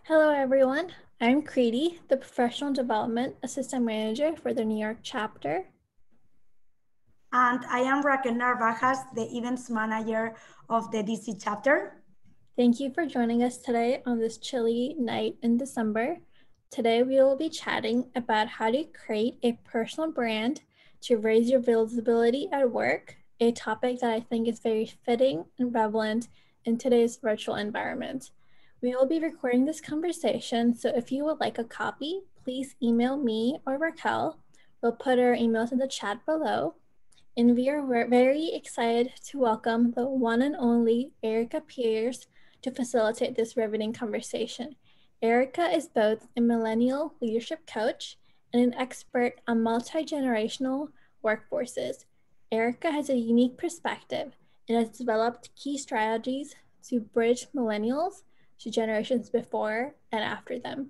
Hello, everyone. I'm Kriti, the Professional Development Assistant Manager for the New York chapter. And I am Raquel Narvajas, the Events Manager of the DC chapter. Thank you for joining us today on this chilly night in December. Today, we will be chatting about how to create a personal brand to raise your visibility at work, a topic that I think is very fitting and relevant in today's virtual environment. We will be recording this conversation, so if you would like a copy, please email me or Raquel. We'll put our emails in the chat below. And we are very excited to welcome the one and only Arika Pierce to facilitate this riveting conversation. Arika is both a Millennial Leadership Coach and an expert on multi-generational workforces. Arika has a unique perspective and has developed key strategies to bridge millennials to generations before and after them.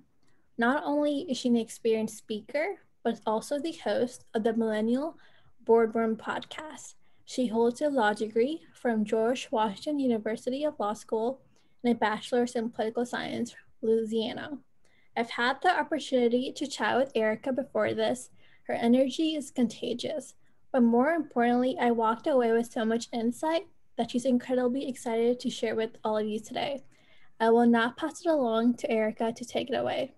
Not only is she an experienced speaker, but also the host of the Millennial Boardroom podcast. She holds a law degree from George Washington University of Law School and a bachelor's in political science from Louisiana. I've had the opportunity to chat with Arika before this. Her energy is contagious, but more importantly, I walked away with so much insight that she's incredibly excited to share with all of you today. I will now pass it along to Arika to take it away.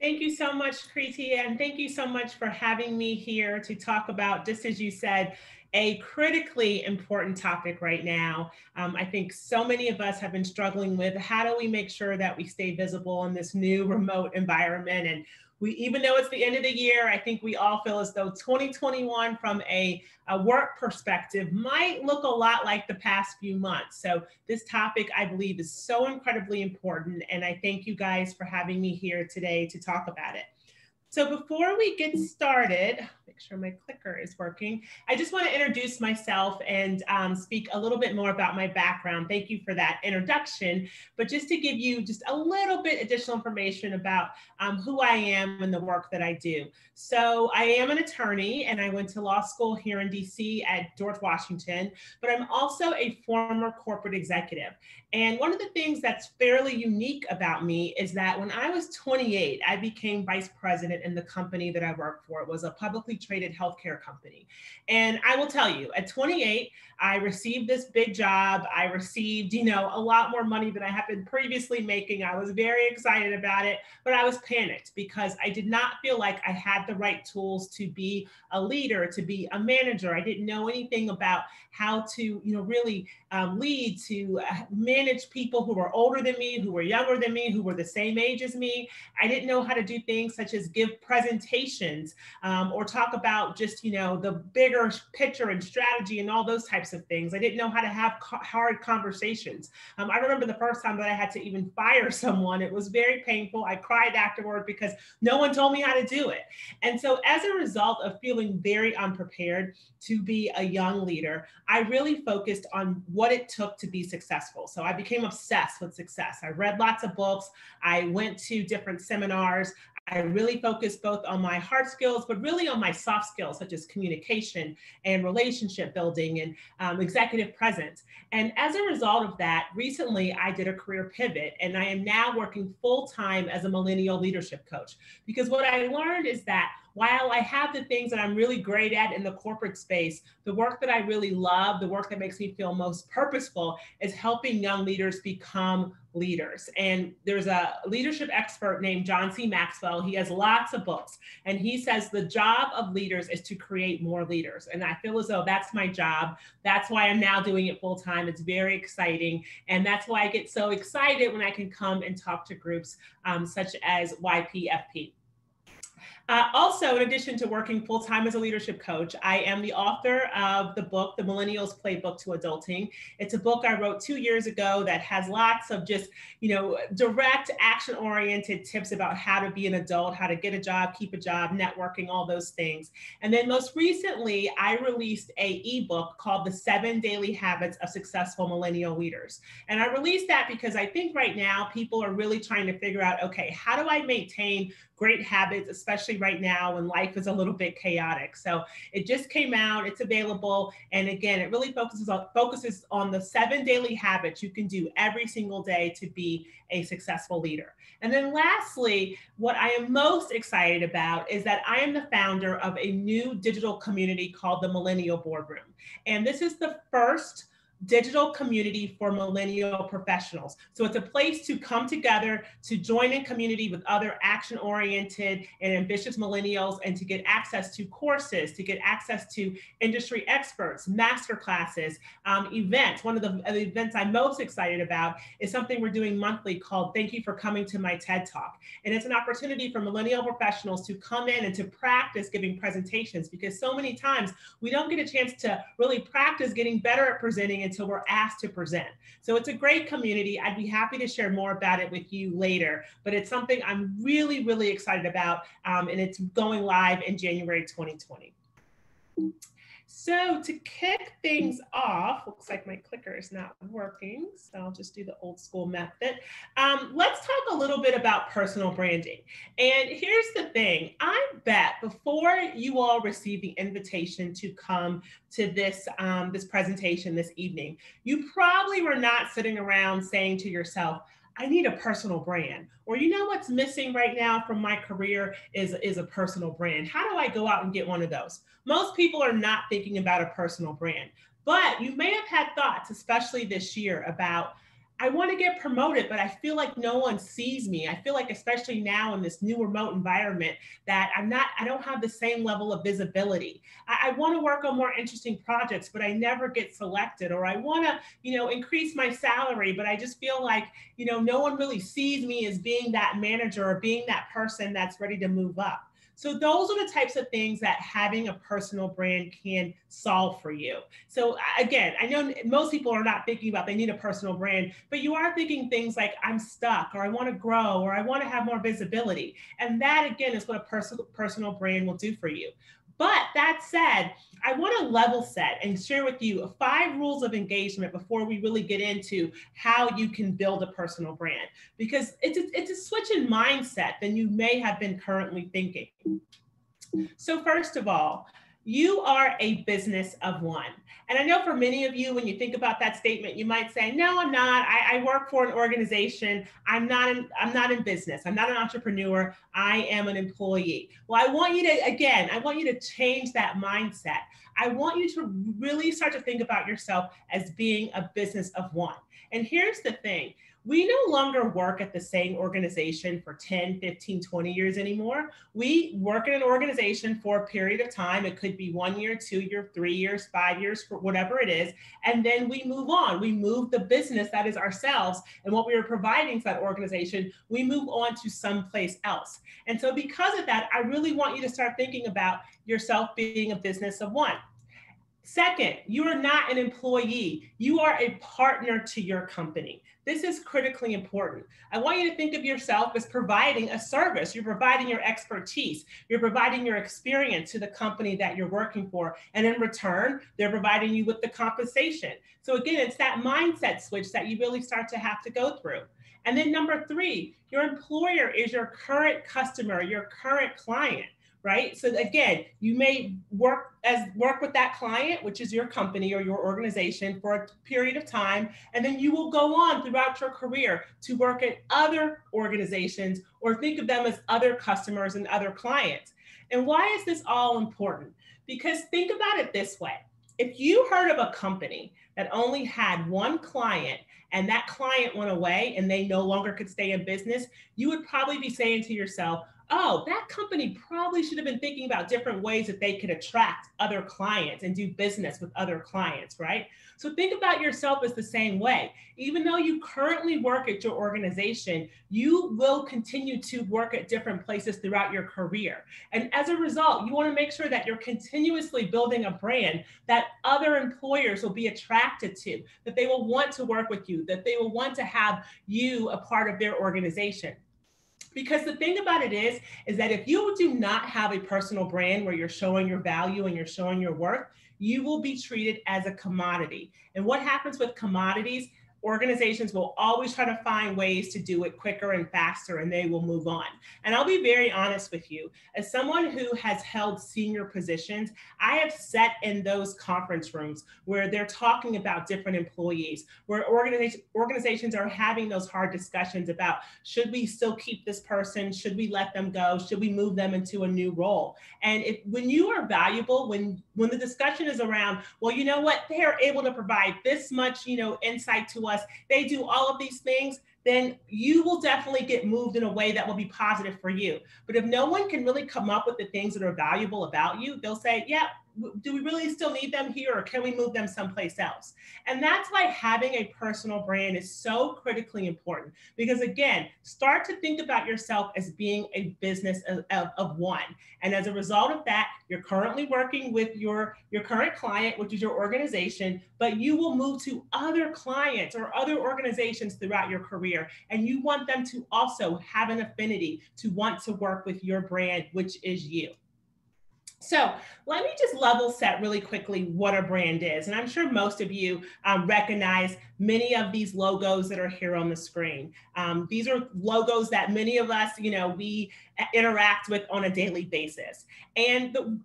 Thank you so much, Kriti, and thank you so much for having me here to talk about, just as you said, a critically important topic right now. I think so many of us have been struggling with how do we make sure that we stay visible in this new remote environment. And even though it's the end of the year, I think we all feel as though 2021 from a work perspective might look a lot like the past few months. So this topic, I believe, is so incredibly important. And I thank you guys for having me here today to talk about it. So before we get started, make sure my clicker is working, I just want to introduce myself and speak a little bit more about my background. Thank you for that introduction, but just to give you just a little bit additional information about who I am and the work that I do. So I am an attorney and I went to law school here in DC at George Washington, but I'm also a former corporate executive. And one of the things that's fairly unique about me is that when I was 28, I became vice president in the company that I worked for. It was a publicly traded healthcare company. And I will tell you, at 28, I received this big job. I received, a lot more money than I had been previously making. I was very excited about it, but I was panicked because I did not feel like I had the right tools to be a leader, to be a manager. I didn't know anything about how to, really lead, to manage people who were older than me, who were younger than me, who were the same age as me. I didn't know how to do things such as give presentations or talk about just, the bigger picture and strategy and all those types of things. I didn't know how to have hard conversations. I remember the first time that I had to even fire someone. It was very painful. I cried afterward because no one told me how to do it. And so as a result of feeling very unprepared to be a young leader, I really focused on what it took to be successful. So I became obsessed with success. I read lots of books. I went to different seminars. I really focused both on my hard skills, but really on my soft skills, such as communication and relationship building and executive presence. And as a result of that, recently I did a career pivot and I am now working full-time as a millennial leadership coach. Because what I learned is that while I have the things that I'm really great at in the corporate space, the work that I really love, the work that makes me feel most purposeful is helping young leaders become leaders. And there's a leadership expert named John C. Maxwell. He has lots of books, and he says the job of leaders is to create more leaders. And I feel as though that's my job. That's why I'm now doing it full time. It's very exciting. And that's why I get so excited when I can come and talk to groups such as YPFP. Also, in addition to working full-time as a leadership coach, I am the author of the book, The Millennials Playbook to Adulting. It's a book I wrote 2 years ago that has lots of just, direct action-oriented tips about how to be an adult, how to get a job, keep a job, networking, all those things. And then most recently, I released an ebook called The 7 Daily Habits of Successful Millennial Leaders. And I released that because I think right now people are really trying to figure out, okay, how do I maintain great habits, especially especially right now when life is a little bit chaotic. So it just came out, it's available. And again, it really focuses on the 7 daily habits you can do every single day to be a successful leader. And then lastly, what I am most excited about is that I am the founder of a new digital community called the Millennial Boardroom. And this is the first digital community for millennial professionals. So it's a place to come together, to join in community with other action-oriented and ambitious millennials, and to get access to courses, to get access to industry experts, master classes, events. One of the events I'm most excited about is something we're doing monthly called Thank You for Coming to My TED Talk. And it's an opportunity for millennial professionals to come in and to practice giving presentations, because so many times we don't get a chance to really practice getting better at presenting until we're asked to present. So it's a great community. I'd be happy to share more about it with you later, but it's something I'm really, really excited about, and it's going live in January 2020. So to kick things off, looks like my clicker is not working, so I'll just do the old school method. Let's talk a little bit about personal branding. And here's the thing, I bet before you all received the invitation to come to this, this presentation this evening, you probably were not sitting around saying to yourself, I need a personal brand. Or, you know what's missing right now from my career is a personal brand. How do I go out and get one of those? Most people are not thinking about a personal brand, but you may have had thoughts, especially this year, about, I want to get promoted, but I feel like no one sees me. I feel like, especially now in this new remote environment, that I don't have the same level of visibility. I want to work on more interesting projects, but I never get selected. Or I want to, increase my salary, but I just feel like, no one really sees me as being that manager or being that person that's ready to move up. So those are the types of things that having a personal brand can solve for you. So again, I know most people are not thinking about they need a personal brand, but you are thinking things like, I'm stuck, or I want to grow, or I want to have more visibility. And that, again, is what a personal brand will do for you. But that said, I want to level set and share with you 5 rules of engagement before we really get into how you can build a personal brand, because it's a switch in mindset than you may have been currently thinking. So first of all, you are a business of one. And I know for many of you, when you think about that statement, you might say, no, I'm not. I work for an organization. I'm not in business. I'm not an entrepreneur. I am an employee. Well, I want you to change that mindset. I want you to really start to think about yourself as being a business of one. And here's the thing. We no longer work at the same organization for 10, 15, 20 years anymore. We work in an organization for a period of time. It could be 1 year, 2 years, 3 years, 5 years, for whatever it is. And then we move on. We move the business that is ourselves and what we are providing to that organization, we move on to someplace else. And so because of that, I really want you to start thinking about yourself being a business of one. Second, you are not an employee. You are a partner to your company. This is critically important. I want you to think of yourself as providing a service. You're providing your expertise. You're providing your experience to the company that you're working for. And in return, they're providing you with the compensation. So again, it's that mindset switch that you really start to have to go through. And then number 3, your employer is your current customer, your current client. Right? So again, you may work with that client, which is your company or your organization, for a period of time, and then you will go on throughout your career to work at other organizations or think of them as other customers and other clients. And why is this all important? Because think about it this way. If you heard of a company that only had one client and that client went away and they no longer could stay in business, you would probably be saying to yourself, oh, that company probably should have been thinking about different ways that they could attract other clients and do business with other clients, right? So think about yourself as the same way. Even though you currently work at your organization, you will continue to work at different places throughout your career. And as a result, you want to make sure that you're continuously building a brand that other employers will be attracted to, that they will want to work with you, that they will want to have you a part of their organization. Because the thing about it is that if you do not have a personal brand where you're showing your value and you're showing your worth, you will be treated as a commodity. And what happens with commodities? organizations will always try to find ways to do it quicker and faster, and they will move on. And I'll be very honest with you, as someone who has held senior positions, I have sat in those conference rooms where they're talking about different employees, where organizations are having those hard discussions about, should we still keep this person? Should we let them go? Should we move them into a new role? And when you are valuable, when the discussion is around, well, you know what, they are able to provide this much, insight to us, they do all of these things, then you will definitely get moved in a way that will be positive for you. But if no one can really come up with the things that are valuable about you, they'll say, yeah, do we really still need them here, or can we move them someplace else? And that's why having a personal brand is so critically important, because again, start to think about yourself as being a business of one. And as a result of that, you're currently working with your current client, which is your organization, but you will move to other clients or other organizations throughout your career. And you want them to also have an affinity to want to work with your brand, which is you. So let me just level set really quickly what a brand is. And I'm sure most of you recognize many of these logos that are here on the screen. These are logos that many of us, we interact with on a daily basis. And the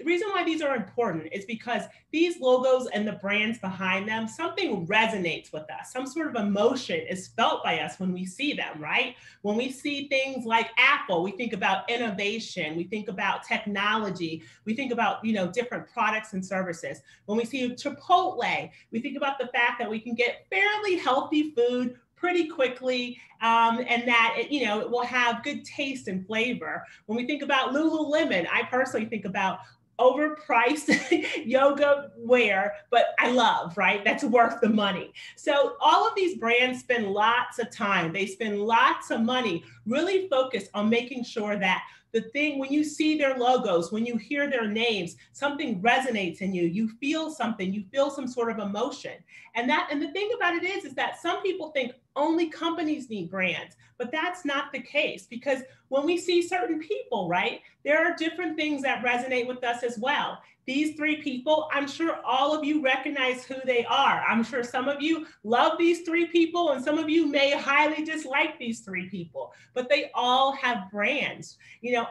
reason why these are important is because these logos and the brands behind them, something resonates with us. Some sort of emotion is felt by us when we see them, right? When we see things like Apple, we think about innovation, we think about technology, we think about, different products and services. When we see Chipotle, we think about the fact that we can get fairly healthy food pretty quickly, and that it will have good taste and flavor. When we think about Lululemon, I personally think about overpriced yoga wear, but I love, right? That's worth the money. So all of these brands spend lots of time, they spend lots of money, really focused on making sure that when you see their logos, when you hear their names, something resonates in you, you feel something, you feel some sort of emotion. And the thing about it is that some people think only companies need brands, but that's not the case, because when we see certain people, right, there are different things that resonate with us as well. These three people, I'm sure all of you recognize who they are. I'm sure some of you love these three people, and some of you may highly dislike these three people, but they all have brands.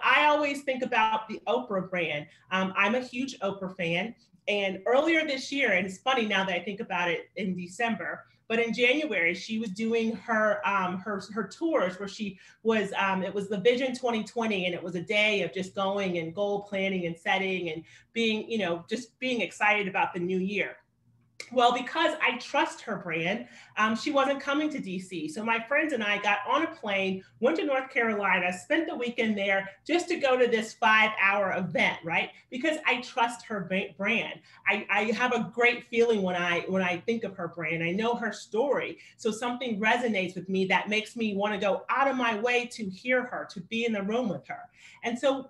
I always think about the Oprah brand. I'm a huge Oprah fan. And earlier this year, and it's funny now that I think about it, in December, but in January, she was doing her tours where she was, it was the Vision 2020, and it was a day of just going and goal planning and setting and being, just being excited about the new year. Well, because I trust her brand, she wasn't coming to DC. So my friends and I got on a plane, went to North Carolina, spent the weekend there just to go to this 5-hour event, right? Because I trust her brand. I have a great feeling when I think of her brand. I know her story. So something resonates with me that makes me want to go out of my way to hear her, to be in the room with her. And so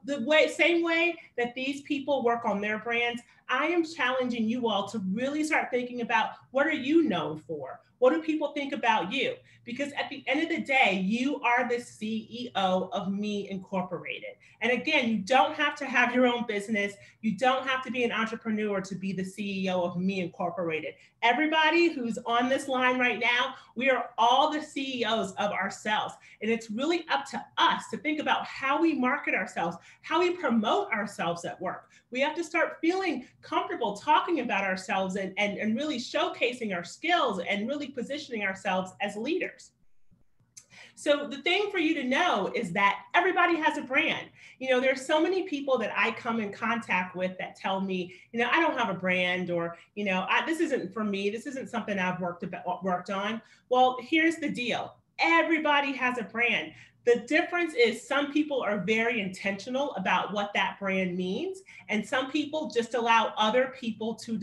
same way that these people work on their brands, I am challenging you all to really start thinking about, what are you known for? What do people think about you? Because at the end of the day, you are the CEO of Me Incorporated. And again, you don't have to have your own business. You don't have to be an entrepreneur to be the CEO of Me Incorporated. Everybody who's on this line right now, we are all the CEOs of ourselves. And it's really up to us to think about how we market ourselves, how we promote ourselves at work. We have to start feeling comfortable talking about ourselves and really showcasing our skills and really positioning ourselves as leaders. So the thing for you to know is that everybody has a brand. There's so many people that I come in contact with that tell me, I don't have a brand, or, this isn't for me. This isn't something I've worked on. Well, here's the deal. Everybody has a brand. The difference is some people are very intentional about what that brand means, and some people just allow other people to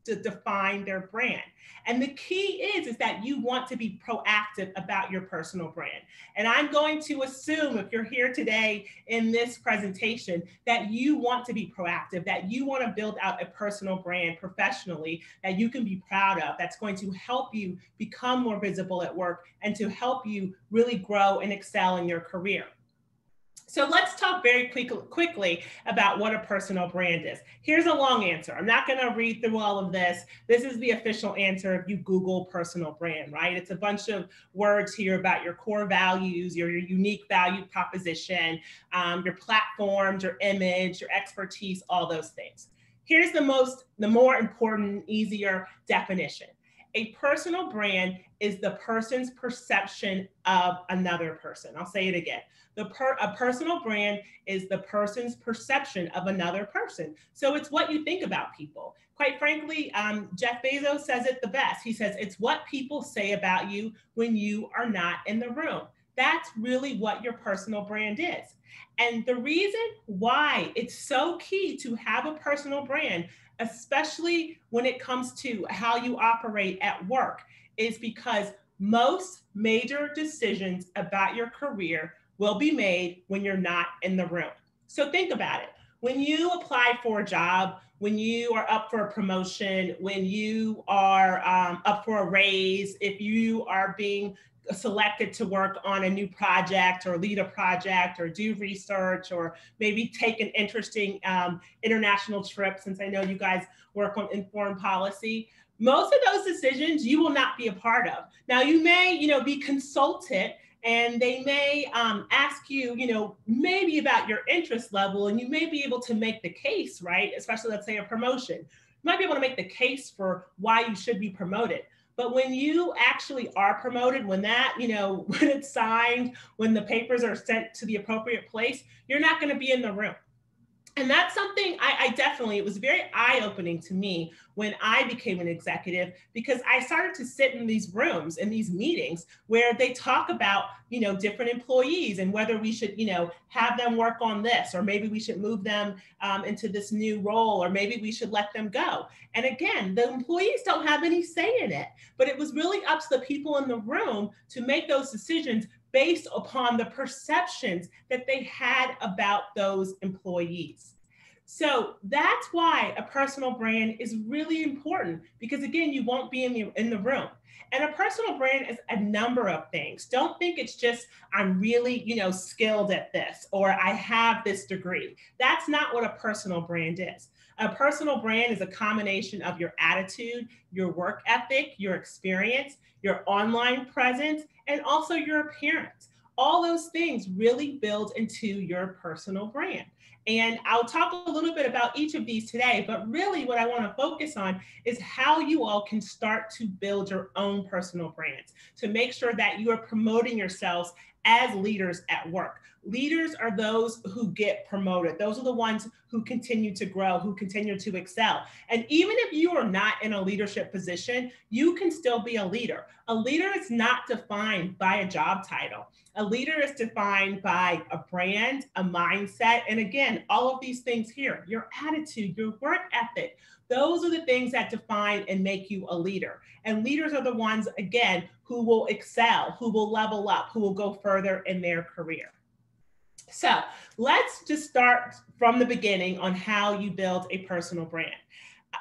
define their brand. And the key is that you want to be proactive about your personal brand. And I'm going to assume, if you're here today in this presentation, that you want to be proactive, that you want to build out a personal brand professionally that you can be proud of, that's going to help you become more visible at work and to help you really grow and excel in your career. So let's talk very quickly about what a personal brand is. Here's a long answer. I'm not going to read through all of this. This is the official answer if you Google personal brand, right? It's a bunch of words here about your core values, your unique value proposition, your platforms, your image, your expertise, all those things. Here's the more important, easier definition. A personal brand is the person's perception of another person. I'll say it again. A personal brand is the person's perception of another person. So it's what you think about people. Quite frankly, Jeff Bezos says it the best. He says, it's what people say about you when you are not in the room. That's really what your personal brand is. And the reason why it's so key to have a personal brand, especially when it comes to how you operate at work, is because most major decisions about your career will be made when you're not in the room. So think about it. When you apply for a job, when you are up for a promotion, when you are up for a raise, if you are being selected to work on a new project or lead a project or do research or maybe take an interesting international trip, since I know you guys work on foreign policy, most of those decisions you will not be a part of. Now you may, be consulted, and they may ask you, maybe about your interest level, and you may be able to make the case, right? Especially, let's say, a promotion. You might be able to make the case for why you should be promoted. But when you actually are promoted, when that, when it's signed, when the papers are sent to the appropriate place, you're not going to be in the room. And that's something I definitely, it was very eye-opening to me when I became an executive, because I started to sit in these rooms, in these meetings where they talk about, different employees and whether we should, have them work on this, or maybe we should move them into this new role, or maybe we should let them go. And again, the employees don't have any say in it, but it was really up to the people in the room to make those decisions based upon the perceptions that they had about those employees. So that's why a personal brand is really important, because again, you won't be in the room. And a personal brand is a number of things. Don't think it's just, I'm really, skilled at this, or I have this degree. That's not what a personal brand is. A personal brand is a combination of your attitude, your work ethic, your experience, your online presence, and also your appearance. All those things really build into your personal brand. And I'll talk a little bit about each of these today, but really what I want to focus on is how you all can start to build your own personal brands to make sure that you are promoting yourselves as leaders at work. Leaders are those who get promoted. Those are the ones who continue to grow, who continue to excel. And even if you are not in a leadership position, you can still be a leader. A leader is not defined by a job title. A leader is defined by a brand, a mindset, and again, all of these things here, your attitude, your work ethic. Those are the things that define and make you a leader. And leaders are the ones, again, who will excel, who will level up, who will go further in their career. So let's just start from the beginning on how you build a personal brand.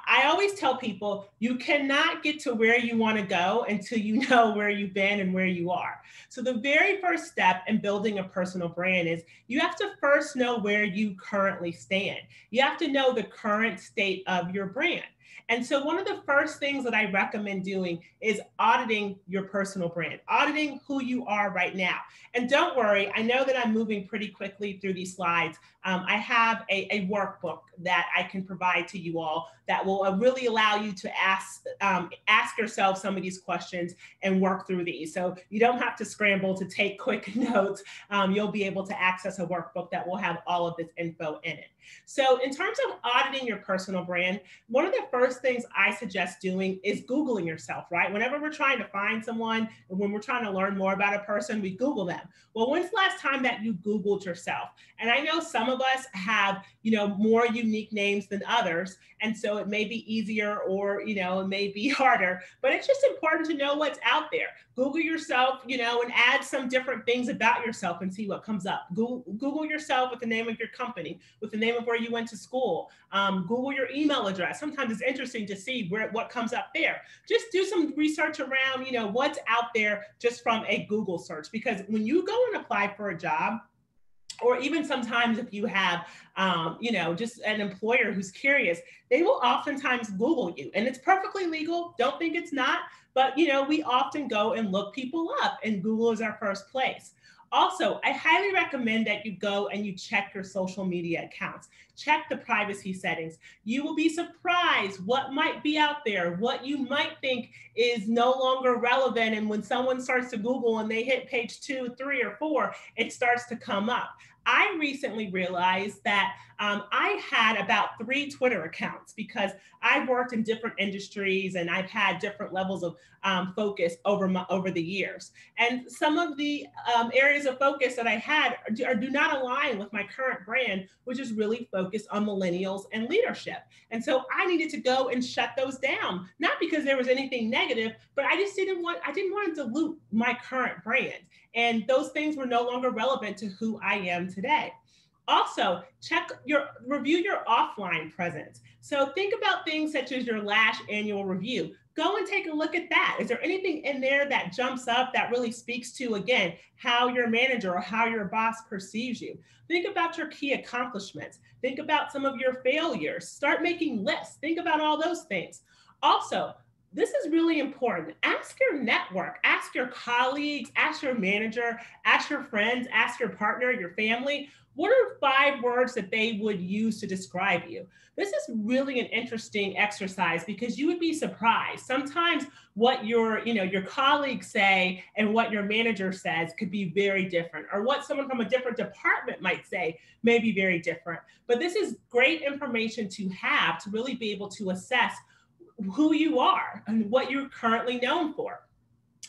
I always tell people you cannot get to where you want to go until you know where you've been and where you are. So the very first step in building a personal brand is you have to first know where you currently stand. You have to know the current state of your brand. And so one of the first things that I recommend doing is auditing your personal brand, auditing who you are right now. And don't worry, I know that I'm moving pretty quickly through these slides. I have a workbook that I can provide to you all that will really allow you to ask yourself some of these questions and work through these. So you don't have to scramble to take quick notes. You'll be able to access a workbook that will have all of this info in it. So in terms of auditing your personal brand, one of the first things I suggest doing is Googling yourself, right? Whenever we're trying to find someone, and when we're trying to learn more about a person, we Google them. Well, when's the last time that you Googled yourself? And I know some of us have, more unique names than others. And so it may be easier or, it may be harder, but it's just important to know what's out there. Google yourself, and add some different things about yourself and see what comes up. Google yourself with the name of your company, with the name of where you went to school. Google your email address. Sometimes it's interesting to see what comes up there. Just do some research around, what's out there just from a Google search, because when you go and apply for a job, Or even sometimes if you have, just an employer who's curious, they will oftentimes Google you, and it's perfectly legal. Don't think it's not, but we often go and look people up, and Google is our first place. Also, I highly recommend that you go and you check your social media accounts. Check the privacy settings. You will be surprised what might be out there, what you might think is no longer relevant. And when someone starts to Google and they hit page 2, 3, or 4, it starts to come up. I recently realized that I had about 3 Twitter accounts because I've worked in different industries and I've had different levels of focus over the years. And some of the areas of focus that I had do not align with my current brand, which is really focused on millennials and leadership. And so I needed to go and shut those down, not because there was anything negative, but I didn't want to dilute my current brand. And those things were no longer relevant to who I am today. Also, review your offline presence. So think about things such as your last annual review. Go and take a look at that. Is there anything in there that jumps up that really speaks to, again, how your manager or how your boss perceives you? Think about your key accomplishments. Think about some of your failures. Start making lists. Think about all those things. Also, this is really important. Ask your network, ask your colleagues, ask your manager, ask your friends, ask your partner, your family. What are 5 words that they would use to describe you? This is really an interesting exercise because you would be surprised. Sometimes what your colleagues say and what your manager says could be very different, or what someone from a different department might say may be very different. But this is great information to have to really be able to assess who you are and what you're currently known for.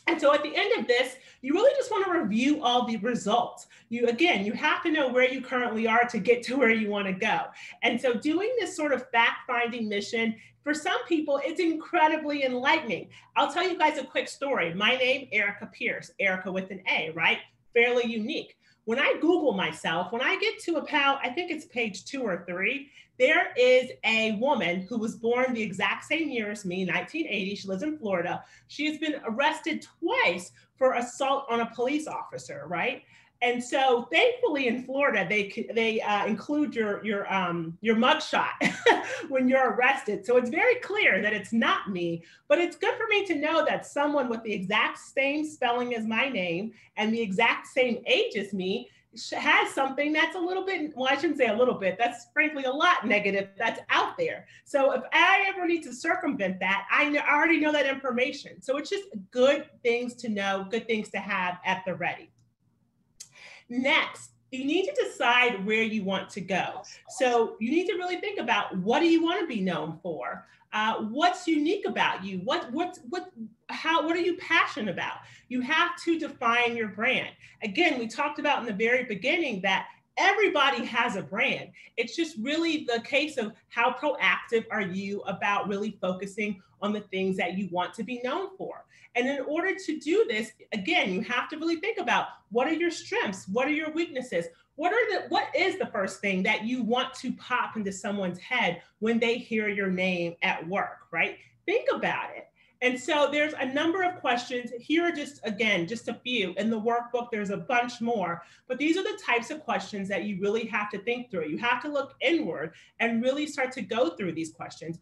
And so at the end of this, you really just want to review all the results. You have to know where you currently are to get to where you want to go. And so doing this sort of fact-finding mission, for some people, it's incredibly enlightening. I'll tell you guys a quick story. My name, Arika Pierce, Arika with an A, right? Fairly unique. When I Google myself, when I get to I think it's page 2 or 3, there is a woman who was born the exact same year as me, 1980. She lives in Florida. She has been arrested twice for assault on a police officer, right? And so thankfully in Florida, they include your mugshot when you're arrested. So it's very clear that it's not me, but it's good for me to know that someone with the exact same spelling as my name and the exact same age as me has something that's a little bit, well, I shouldn't say a little bit, that's frankly a lot negative that's out there. So if I ever need to circumvent that, I already know that information. So it's just good things to know, good things to have at the ready. Next, you need to decide where you want to go. So you need to really think about, what do you want to be known for? What's unique about you? What are you passionate about? You have to define your brand. Again, we talked about in the very beginning that everybody has a brand. It's just really the case of how proactive are you about really focusing on the things that you want to be known for. And in order to do this, again, you have to really think about, what are your strengths? What are your weaknesses? What is the first thing that you want to pop into someone's head when they hear your name at work, right? Think about it. And so there's a number of questions. Here are just a few. In the workbook, there's a bunch more, but these are the types of questions that you really have to think through. You have to look inward and really start to go through these questions.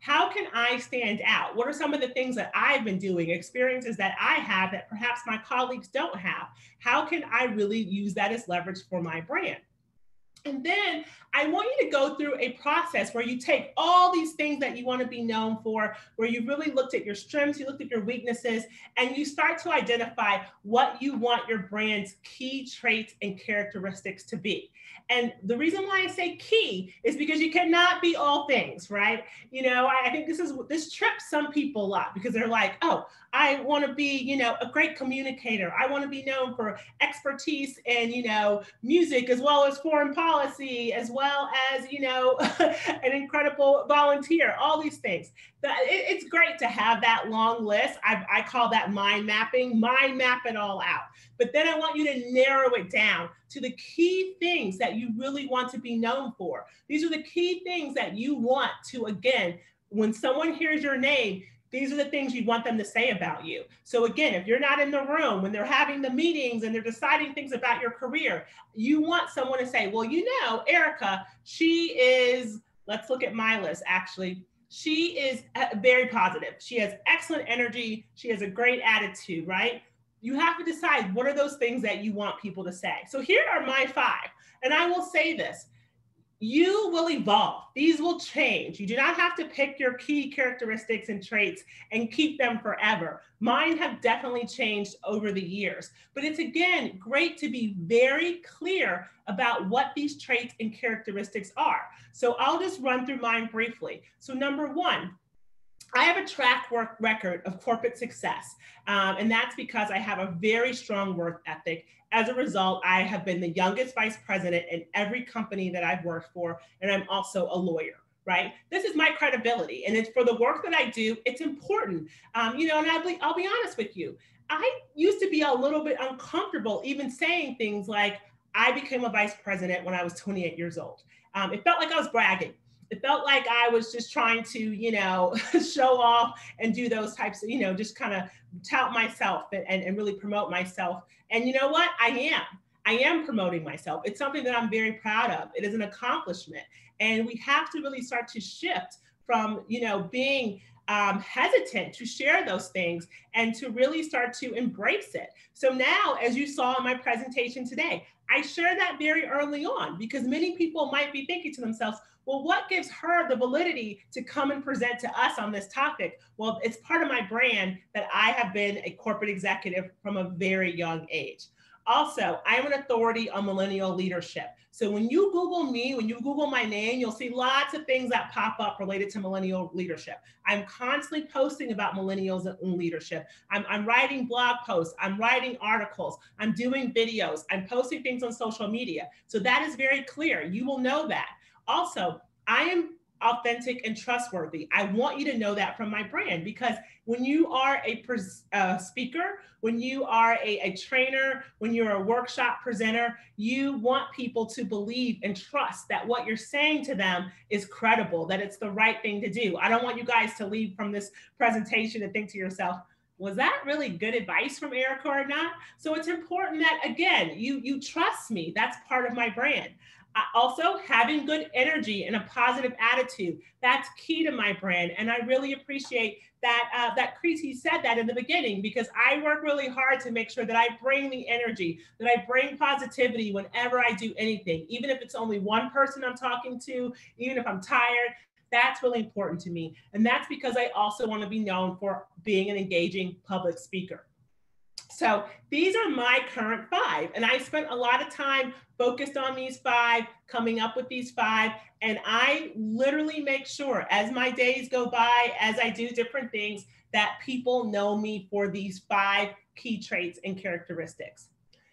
How can I stand out? What are some of the things that I've been doing, experiences that I have that perhaps my colleagues don't have? How can I really use that as leverage for my brand? And then I want you to go through a process where you take all these things that you want to be known for, where you really looked at your strengths, you looked at your weaknesses, and you start to identify what you want your brand's key traits and characteristics to be. And the reason why I say key is because you cannot be all things, right? I think this trips some people up because they're like, oh, I want to be, a great communicator. I want to be known for expertise in, music, as well as foreign policy, as well as, an incredible volunteer, all these things. It's great to have that long list. I call that mind mapping, mind map it all out. But then I want you to narrow it down to the key things that you really want to be known for. These are the key things that you want to, again, when someone hears your name, these are the things you want them to say about you. So again, if you're not in the room, when they're having the meetings and they're deciding things about your career, you want someone to say, well, you know, Arika, she is, let's look at my list actually. She is very positive. She has excellent energy. She has a great attitude, right? You have to decide what are those things that you want people to say. So here are my 5. And I will say this, you will evolve. These will change. You do not have to pick your key characteristics and traits and keep them forever. Mine have definitely changed over the years, but it's again, great to be very clear about what these traits and characteristics are. So I'll just run through mine briefly. So number 1, I have a track record of corporate success, and that's because I have a very strong work ethic. As a result, I have been the youngest vice president in every company that I've worked for, and I'm also a lawyer, right? This is my credibility, and it's for the work that I do, it's important. You know, and I'll be honest with you, I used to be a little bit uncomfortable even saying things like, I became a vice president when I was 28 years old. It felt like I was bragging. It felt like I was just trying to, you know, show off and do those types of, you know, just kind of tout myself and really promote myself. And you know what? I am promoting myself. It's something that I'm very proud of. It is an accomplishment. And we have to really start to shift from, you know, being hesitant to share those things and to really start to embrace it. So now, as you saw in my presentation today, I share that very early on because many people might be thinking to themselves, well, what gives her the validity to come and present to us on this topic? Well, it's part of my brand that I have been a corporate executive from a very young age. Also, I am an authority on millennial leadership. So when you Google me, when you Google my name, you'll see lots of things that pop up related to millennial leadership. I'm constantly posting about millennials and leadership. I'm writing blog posts, I'm writing articles, I'm doing videos, I'm posting things on social media. So that is very clear. You will know that. Also, I am authentic and trustworthy. I want you to know that from my brand, because when you are a speaker, when you are a trainer, when you're a workshop presenter, you want people to believe and trust that what you're saying to them is credible, that it's the right thing to do. I don't want you guys to leave from this presentation and think to yourself, was that really good advice from Arika or not? So it's important that, again, you trust me. That's part of my brand. Also, having good energy and a positive attitude, that's key to my brand. And I really appreciate that that Kriti said that in the beginning, because I work really hard to make sure that I bring the energy, that I bring positivity whenever I do anything, even if it's only one person I'm talking to, even if I'm tired. That's really important to me. And that's because I also want to be known for being an engaging public speaker. So these are my current 5. And I spent a lot of time focused on these 5, coming up with these 5. And I literally make sure as my days go by, as I do different things, that people know me for these 5 key traits and characteristics.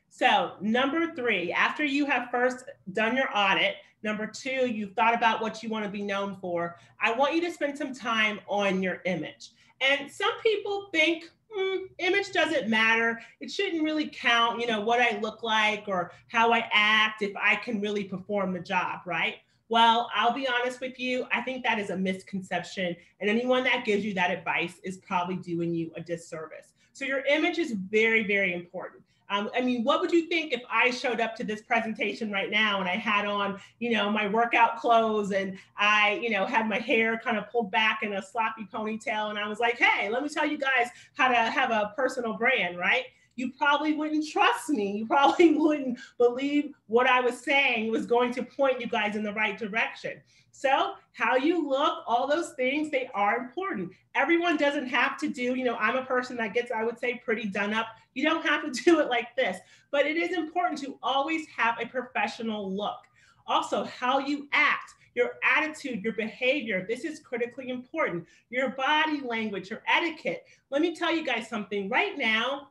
So number 3, after you have first done your audit, number 2, you've thought about what you want to be known for, I want you to spend some time on your image. And some people think, image doesn't matter. It shouldn't really count, you know, what I look like or how I act if I can really perform the job, right? Well, I'll be honest with you. I think that is a misconception. And anyone that gives you that advice is probably doing you a disservice. So your image is very, very important. I mean, what would you think if I showed up to this presentation right now and I had on, you know, my workout clothes and I, you know, had my hair kind of pulled back in a sloppy ponytail and I was like, hey, let me tell you guys how to have a personal brand, right? You probably wouldn't trust me. You probably wouldn't believe what I was saying was going to point you guys in the right direction. So how you look, all those things, they are important. Everyone doesn't have to do, you know, I'm a person that gets, I would say, pretty done up. You don't have to do it like this, but it is important to always have a professional look. Also, how you act, your attitude, your behavior, this is critically important. Your body language, your etiquette. Let me tell you guys something right now,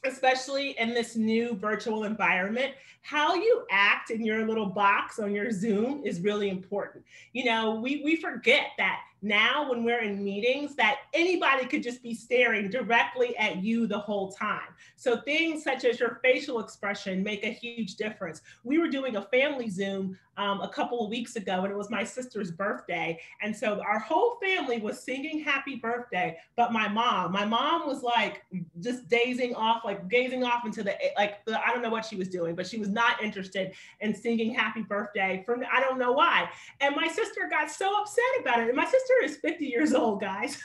especially in this new virtual environment, how you act in your little box on your Zoom is really important. You know, we forget that now when we're in meetings that anybody could just be staring directly at you the whole time. So things such as your facial expression make a huge difference. We were doing a family Zoom a couple of weeks ago, and it was my sister's birthday. And so our whole family was singing happy birthday, but my mom was like just gazing off into I don't know what she was doing, but she was not interested in singing happy birthday from, I don't know why. And my sister got so upset about it. And my sister is 50 years old, guys.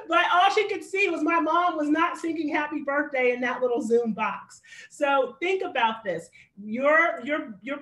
But all she could see was my mom was not singing happy birthday in that little Zoom box. So think about this. Your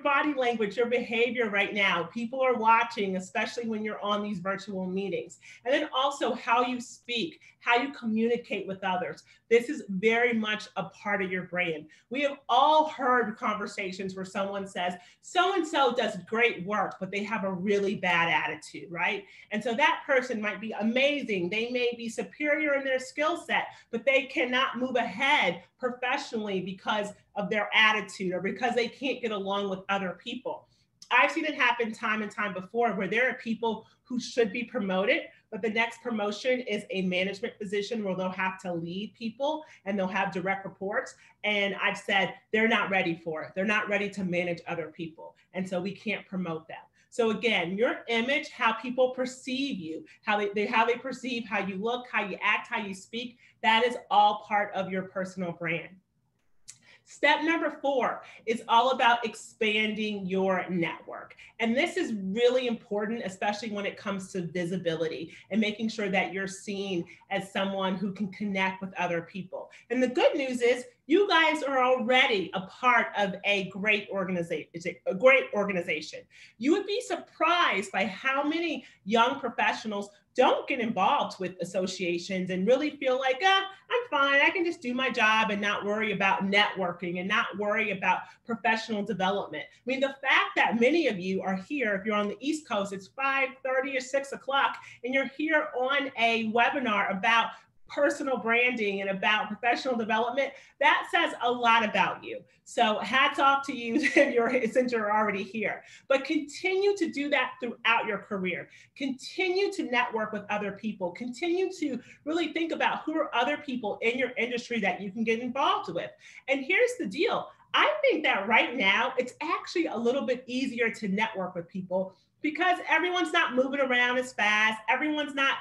body language, your behavior right now, people are watching, especially when you're on these virtual meetings. And then also how you speak, how you communicate with others. This is very much a part of your brand. We have all heard conversations where someone says, so-and-so does great work, but they have a really bad attitude, right? And so that person might be amazing. They may be superior in their skill set, but they cannot move ahead professionally because of their attitude or because they can't get along with other people. I've seen it happen time and time before where there are people who should be promoted, but the next promotion is a management position where they'll have to lead people and they'll have direct reports. And I've said, they're not ready for it. They're not ready to manage other people. And so we can't promote them. So again, your image, how people perceive you, how they perceive how you look, how you act, how you speak, that is all part of your personal brand. Step number 4 is all about expanding your network. And this is really important, especially when it comes to visibility and making sure that you're seen as someone who can connect with other people. And the good news is you guys are already a part of a great organization. You would be surprised by how many young professionals don't get involved with associations and really feel like, I'm fine. I can just do my job and not worry about networking and not worry about professional development. I mean, the fact that many of you are here, if you're on the East Coast, it's 5:30 or 6 o'clock, and you're here on a webinar about personal branding and about professional development, that says a lot about you. So hats off to you since you're already here. But continue to do that throughout your career. Continue to network with other people. Continue to really think about who are other people in your industry that you can get involved with. And here's the deal. I think that right now, it's actually a little bit easier to network with people because everyone's not moving around as fast. Everyone's not,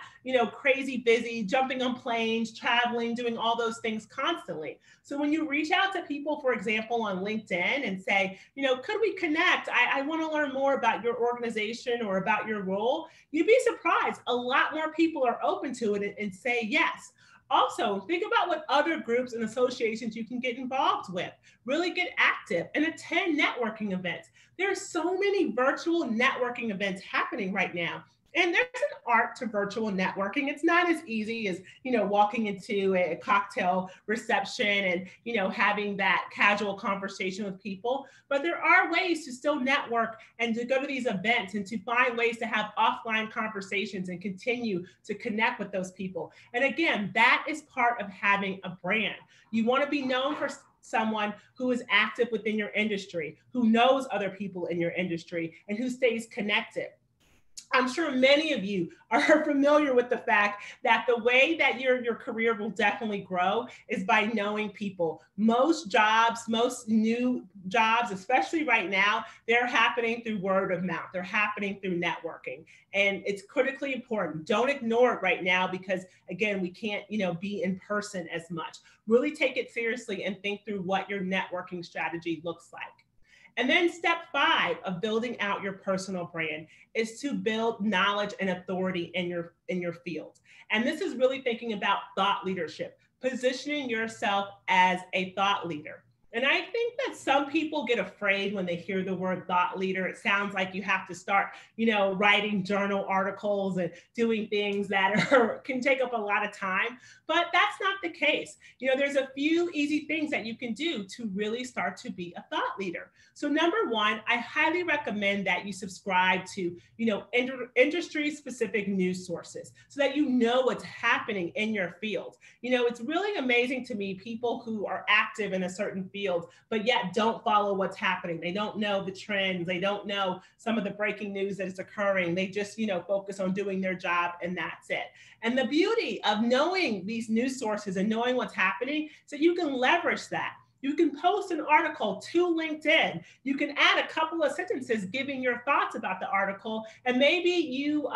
crazy busy, jumping on planes, traveling, doing all those things constantly. So when you reach out to people, for example, on LinkedIn and say, could we connect? I want to learn more about your organization or about your role. You'd be surprised. A lot more people are open to it and say yes. Also, think about what other groups and associations you can get involved with. Really get active and attend networking events. There are so many virtual networking events happening right now. And there's an art to virtual networking. It's not as easy as, walking into a cocktail reception and, having that casual conversation with people. But there are ways to still network and to go to these events and to find ways to have offline conversations and continue to connect with those people. And again, that is part of having a brand. You want to be known for someone who is active within your industry, who knows other people in your industry, and who stays connected. I'm sure many of you are familiar with the fact that the way that your career will definitely grow is by knowing people. Most jobs, most new jobs, especially right now, they're happening through word of mouth. They're happening through networking. And it's critically important. Don't ignore it right now because, again, we can't, be in person as much. Really take it seriously and think through what your networking strategy looks like. And then step 5 of building out your personal brand is to build knowledge and authority in your field. And this is really thinking about thought leadership, positioning yourself as a thought leader. And I think that some people get afraid when they hear the word thought leader. It sounds like you have to start, writing journal articles and doing things that can take up a lot of time, but that's not the case. There's a few easy things that you can do to really start to be a thought leader. So number 1, I highly recommend that you subscribe to, industry-specific news sources so that you know what's happening in your field. It's really amazing to me, people who are active in a certain field fields, but yet don't follow what's happening. They don't know the trends. They don't know some of the breaking news that is occurring. They just, focus on doing their job and that's it. And the beauty of knowing these news sources and knowing what's happening, so you can leverage that. You can post an article to LinkedIn. You can add a couple of sentences giving your thoughts about the article. And maybe you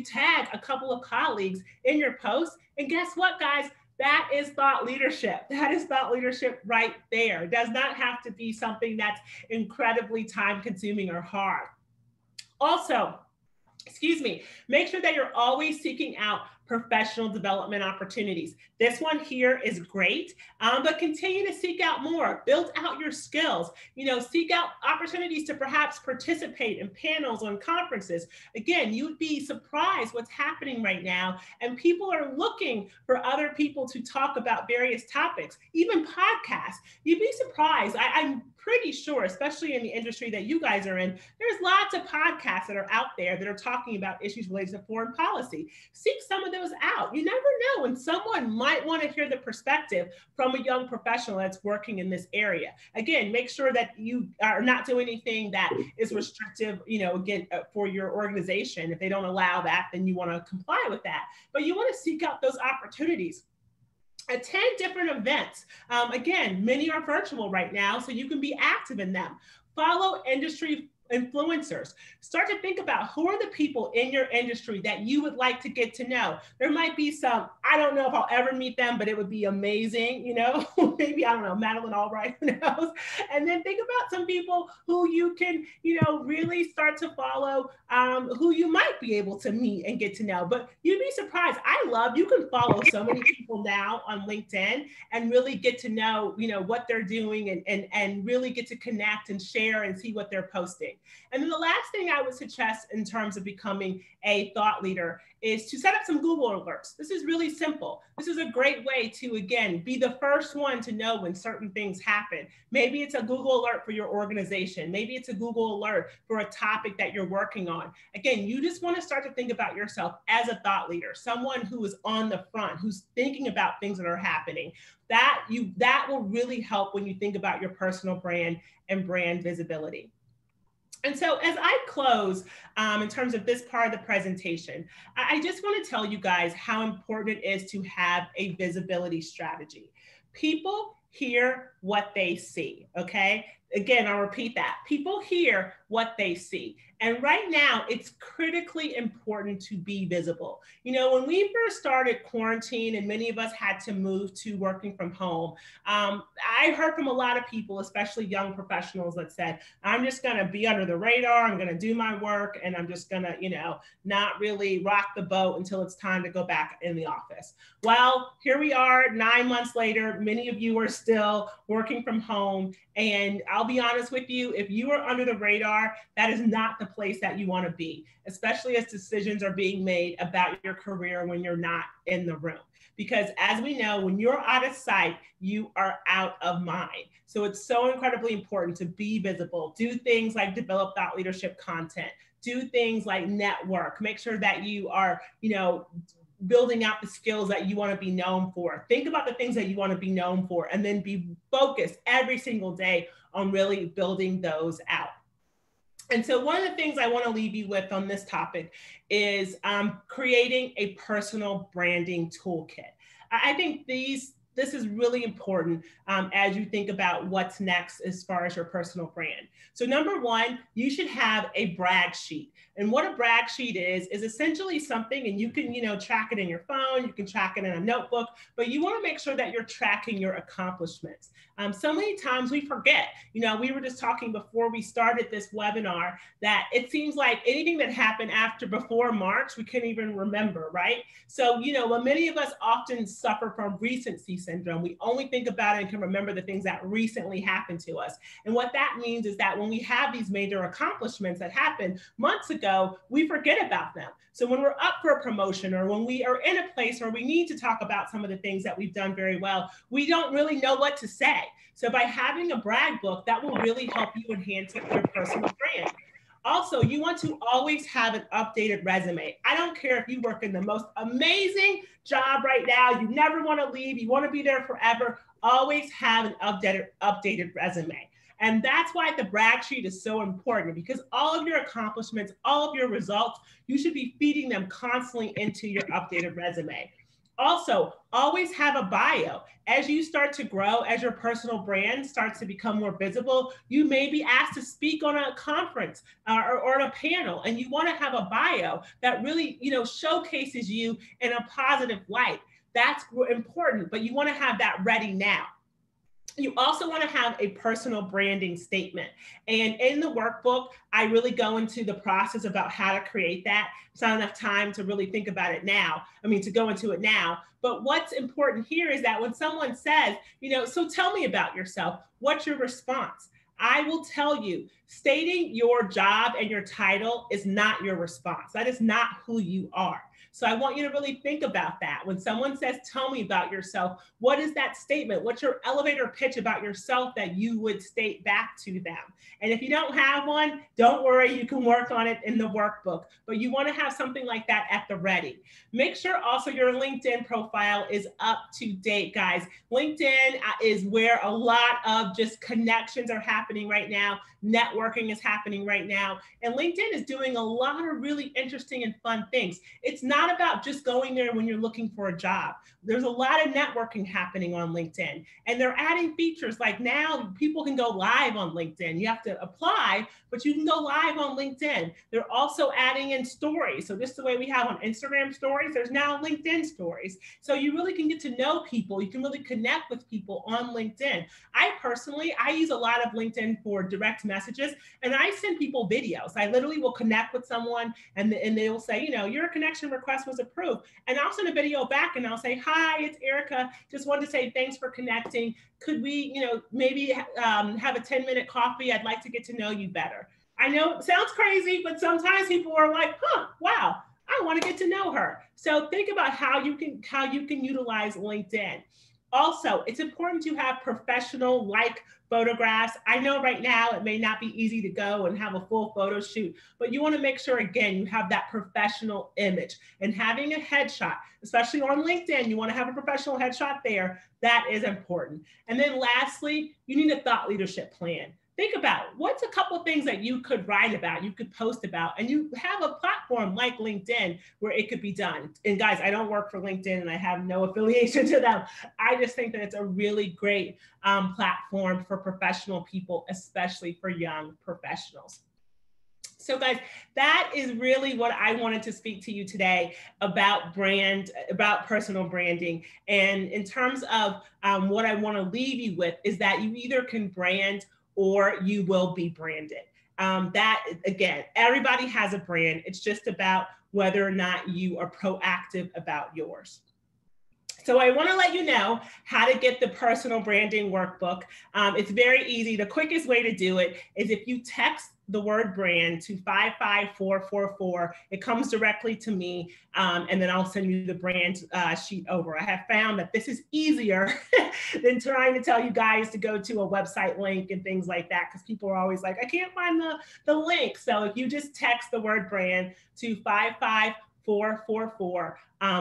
tag a couple of colleagues in your post. And guess what, guys? That is thought leadership. That is thought leadership right there. It does not have to be something that's incredibly time consuming or hard. Also, make sure that you're always seeking out professional development opportunities. This one here is great, but continue to seek out more, build out your skills, seek out opportunities to perhaps participate in panels on conferences. Again, you'd be surprised what's happening right now, and people are looking for other people to talk about various topics, even podcasts. You'd be surprised. I'm pretty sure, especially in the industry that you guys are in, there's lots of podcasts that are out there that are talking about issues related to foreign policy. Seek some of those out. You never know when someone might want to hear the perspective from a young professional that's working in this area. Again, make sure that you are not doing anything that is restrictive, again, for your organization. If they don't allow that, then you want to comply with that. But you want to seek out those opportunities. Attend different events. Again, many are virtual right now, so you can be active in them. Follow industry influencers. Start to think about who are the people in your industry that you would like to get to know. There might be some, I don't know if I'll ever meet them, but it would be amazing, maybe, I don't know, Madeleine Albright, who knows? And then think about some people who you can, really start to follow, who you might be able to meet and get to know. But you'd be surprised. You can follow so many people now on LinkedIn and really get to know, what they're doing and really get to connect and share and see what they're posting. And then the last thing I would suggest in terms of becoming a thought leader is to set up some Google alerts. This is really simple. This is a great way to, again, be the first one to know when certain things happen. Maybe it's a Google alert for your organization. Maybe it's a Google alert for a topic that you're working on. Again, you just want to start to think about yourself as a thought leader, someone who is on the front, who's thinking about things that are happening. That will really help when you think about your personal brand and brand visibility. And so as I close in terms of this part of the presentation, I just want to tell you guys how important it is to have a visibility strategy. People hear what they see, okay? Again, I'll repeat that. People hear what they see. And right now, it's critically important to be visible. When we first started quarantine and many of us had to move to working from home, I heard from a lot of people, especially young professionals, that said, I'm just going to be under the radar. I'm going to do my work and I'm just going to, not really rock the boat until it's time to go back in the office. Well, here we are 9 months later. Many of you are still working from home. And I'll be honest with you, if you are under the radar, that is not the place that you want to be, especially as decisions are being made about your career when you're not in the room. Because as we know, when you're out of sight, you are out of mind. So it's so incredibly important to be visible, do things like develop thought leadership content, do things like network, make sure that you are, building out the skills that you want to be known for. Think about the things that you want to be known for, and then be focused every single day on really building those out. And so one of the things I want to leave you with on this topic is creating a personal branding toolkit. I think this is really important as you think about what's next as far as your personal brand. So number one, you should have a brag sheet. And what a brag sheet is essentially something, and you can, track it in your phone, you can track it in a notebook, but you want to make sure that you're tracking your accomplishments. So many times we forget, we were just talking before we started this webinar that it seems like anything that happened before March, we can't even remember, right? So, when many of us often suffer from recency syndrome, we only think about it and can remember the things that recently happened to us. And what that means is that when we have these major accomplishments that happened months ago, we forget about them. So when we're up for a promotion or when we are in a place where we need to talk about some of the things that we've done very well, we don't really know what to say. So by having a brag book, that will really help you enhance your personal brand. Also, you want to always have an updated resume. I don't care if you work in the most amazing job right now, you never want to leave, you want to be there forever. always have an updated resume. And that's why the brag sheet is so important, because all of your accomplishments, all of your results, you should be feeding them constantly into your updated resume. Also, always have a bio. As you start to grow, as your personal brand starts to become more visible, you may be asked to speak on a conference or on a panel, and you want to have a bio that really, showcases you in a positive light. That's important, but you want to have that ready now. You also want to have a personal branding statement. And in the workbook, I really go into the process about how to create that. It's not enough time to really think about it now. To go into it now. But what's important here is that when someone says, so tell me about yourself, what's your response? I will tell you, stating your job and your title is not your response. That is not who you are. So I want you to really think about that. When someone says, tell me about yourself, what is that statement? What's your elevator pitch about yourself that you would state back to them? And if you don't have one, don't worry, you can work on it in the workbook, but you want to have something like that at the ready. Make sure also your LinkedIn profile is up to date, guys. LinkedIn is where a lot of just connections are happening right now. Networking is happening right now. And LinkedIn is doing a lot of really interesting and fun things. It's not about just going there when you're looking for a job. There's a lot of networking happening on LinkedIn, and they're adding features like now people can go live on LinkedIn. You have to apply, but you can go live on LinkedIn. They're also adding in stories. So just the way we have on Instagram stories, there's now LinkedIn stories. So you really can get to know people. You can really connect with people on LinkedIn. I use a lot of LinkedIn for direct messages, and I send people videos. I literally will connect with someone, and they will say, your connection request was approved. And I'll send a video back and I'll say, hi, it's Arika. Just wanted to say thanks for connecting. Could we, maybe have a 10-minute coffee? I'd like to get to know you better. I know it sounds crazy, but sometimes people are like, wow, I want to get to know her. So think about how you can utilize LinkedIn. Also, it's important to have professional photographs. I know right now it may not be easy to go and have a full photo shoot, but you want to make sure, again, you have that professional image. And having a headshot, especially on LinkedIn, you want to have a professional headshot there. That is important. And then lastly, you need a thought leadership plan. Think about what's a couple of things that you could write about, you could post about, and you have a platform like LinkedIn where it could be done. And guys, I don't work for LinkedIn and I have no affiliation to them. I just think that it's a really great platform for professional people, especially for young professionals. So guys, that is really what I wanted to speak to you today about personal branding. And in terms of what I want to leave you with is that you either can brand or you will be branded. That, again, everybody has a brand. It's just about whether or not you are proactive about yours. So I want to let you know how to get the personal branding workbook. It's very easy. The quickest way to do it is if you text the word brand to 55444. It comes directly to me, and then I'll send you the brand sheet over. I have found that this is easier than trying to tell you guys to go to a website link and things like that, because people are always like, I can't find the link. So if you just text the word brand to 55444,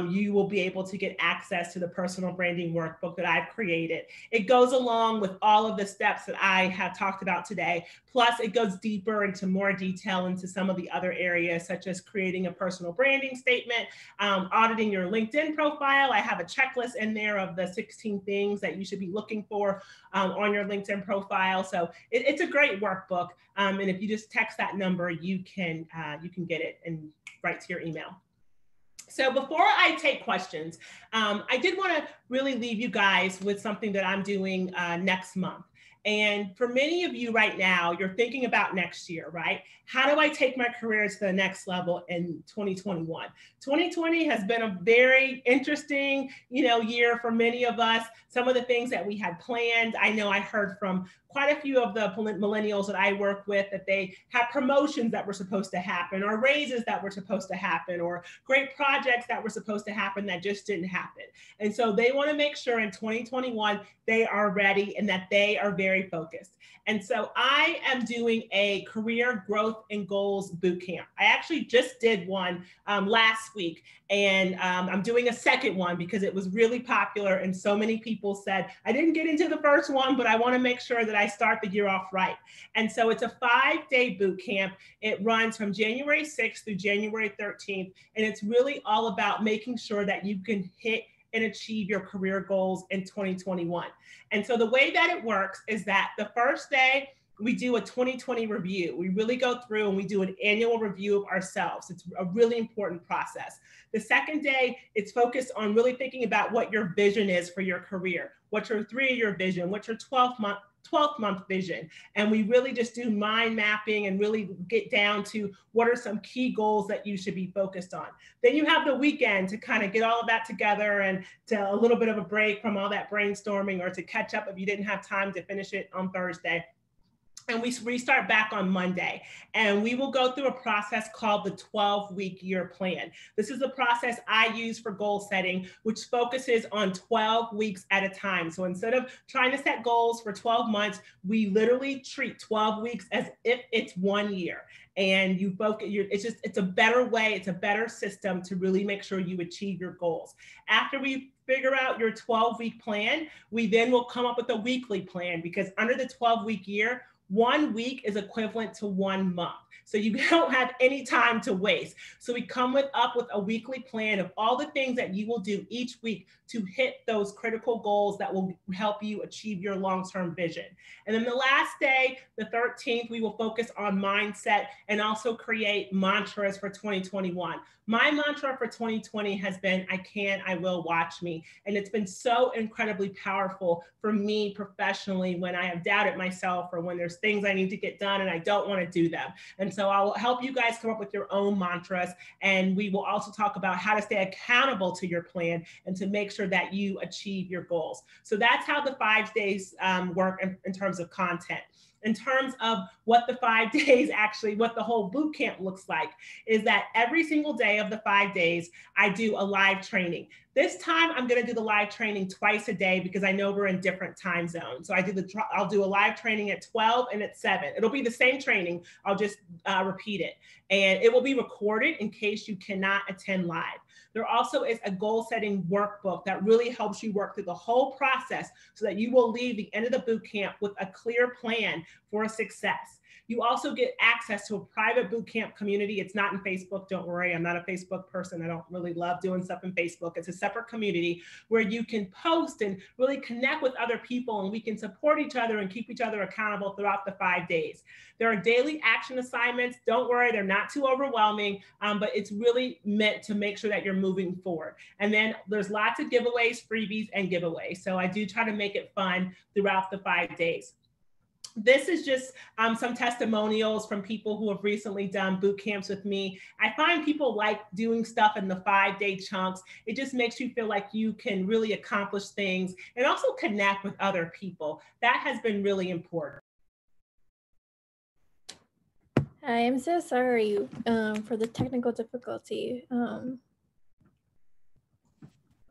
you will be able to get access to the personal branding workbook that I've created. It goes along with all of the steps that I have talked about today. Plus, it goes deeper into more detail into some of the other areas, such as creating a personal branding statement, auditing your LinkedIn profile. I have a checklist in there of the 16 things that you should be looking for on your LinkedIn profile. So it's a great workbook. And if you just text that number, you can get it and right to your email. So before I take questions, I did want to really leave you guys with something that I'm doing next month. And for many of you right now, you're thinking about next year, right? How do I take my career to the next level in 2021? 2020 has been a very interesting, year for many of us. Some of the things that we had planned, I know I heard from quite a few of the millennials that I work with that they have promotions that were supposed to happen, or raises that were supposed to happen, or great projects that were supposed to happen that just didn't happen. And so they want to make sure in 2021 they are ready and that they are very focused. And so I am doing a career growth and goals boot camp. I actually just did one last week, and I'm doing a second one because it was really popular. And so many people said, I didn't get into the first one, but I want to make sure that I start the year off right. And so it's a 5-day boot camp. It runs from January 6th through January 13th. And it's really all about making sure that you can hit and achieve your career goals in 2021. And so the way that it works is that the first day, we do a 2020 review. We really go through and we do an annual review of ourselves. It's a really important process. The second day, it's focused on really thinking about what your vision is for your career. What's your 3-year vision? What's your 12th month vision? And we really just do mind mapping and really get down to what are some key goals that you should be focused on. Then you have the weekend to kind of get all of that together and to a little bit of a break from all that brainstorming, or to catch up if you didn't have time to finish it on Thursday. And we restart back on Monday, and we will go through a process called the 12-week year plan. This is the process I use for goal setting, which focuses on 12 weeks at a time. So instead of trying to set goals for 12 months, we literally treat 12 weeks as if it's 1 year. And you focus, it's a better way, it's a better system to really make sure you achieve your goals. After we figure out your 12-week plan, we then will come up with a weekly plan, because under the 12-week year, 1 week is equivalent to 1 month. So you don't have any time to waste. So we come up with a weekly plan of all the things that you will do each week to hit those critical goals that will help you achieve your long-term vision. And then the last day, the 13th, we will focus on mindset and also create mantras for 2021. My mantra for 2020 has been, I can, I will, watch me. And it's been so incredibly powerful for me professionally when I have doubted myself, or when there's things I need to get done and I don't want to do them. And so I will help you guys come up with your own mantras. And we will also talk about how to stay accountable to your plan and to make sure that you achieve your goals. So that's how the 5 days work in terms of content. In terms of what the 5 days actually, what the whole boot camp looks like, is that every single day of the 5 days, I do a live training. This time I'm going to do the live training twice a day because I know we're in different time zones. So I'll do a live training at 12 and at 7. It'll be the same training. I'll just repeat it. And it will be recorded in case you cannot attend live. There also is a goal setting workbook that really helps you work through the whole process so that you will leave the end of the boot camp with a clear plan for success. You also get access to a private boot camp community. It's not in Facebook, don't worry. I'm not a Facebook person. I don't really love doing stuff in Facebook. It's a separate community where you can post and really connect with other people, and we can support each other and keep each other accountable throughout the 5 days. There are daily action assignments. Don't worry, they're not too overwhelming, but it's really meant to make sure that you're moving forward. And then there's lots of giveaways, freebies, and giveaways. So I do try to make it fun throughout the 5 days. This is just some testimonials from people who have recently done boot camps with me. I find people like doing stuff in the 5-day chunks. It just makes you feel like you can really accomplish things and also connect with other people. That has been really important. I am so sorry for the technical difficulty.